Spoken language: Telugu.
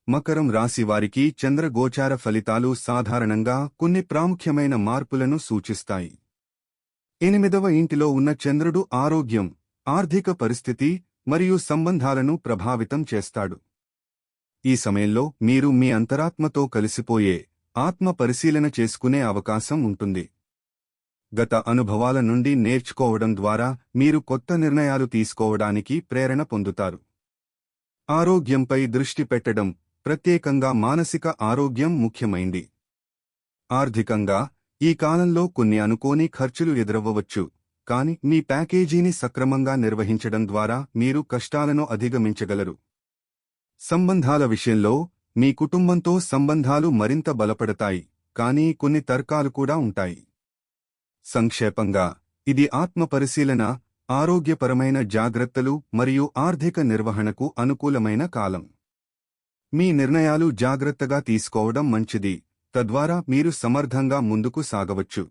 మకరం రాశి వారికి చంద్రగోచార ఫలితాలు సాధారణంగా కొన్ని ప్రాముఖ్యమైన మార్పులను సూచిస్తాయి. 8వ ఇంటిలో ఉన్న చంద్రుడు ఆరోగ్యం, ఆర్థిక పరిస్థితి మరియు సంబంధాలను ప్రభావితం చేస్తాడు. ఈ సమయంలో మీరు మీ అంతరాత్మతో కలిసిపోయే ఆత్మ పరిశీలన చేసుకునే అవకాశం ఉంటుంది. గత అనుభవాల నుండి నేర్చుకోవడం ద్వారా మీరు కొత్త నిర్ణయాలు తీసుకోవడానికి ప్రేరణ పొందుతారు. ఆరోగ్యంపై దృష్టి పెట్టడం, ప్రత్యేకంగా మానసిక ఆరోగ్యం ముఖ్యమైంది. ఆర్థికంగా ఈ కాలంలో కొన్ని అనుకోని ఖర్చులు ఎదురవ్వవచ్చు, కాని మీ ప్యాకేజీని సక్రమంగా నిర్వహించడం ద్వారా మీరు కష్టాలను అధిగమించగలరు. సంబంధాల విషయంలో మీ కుటుంబంతో సంబంధాలు మరింత బలపడతాయి, కానీ కొన్ని తర్కాలు కూడా ఉంటాయి. సంక్షేపంగా, ఇది ఆత్మ పరిశీలన, ఆరోగ్యపరమైన జాగ్రత్తలు మరియు ఆర్థిక నిర్వహణకు అనుకూలమైన కాలం. మీ నిర్ణయాలు జాగ్రత్తగా తీసుకోవడం మంచిది, తద్వారా మీరు సమర్థంగా ముందుకు సాగవచ్చు.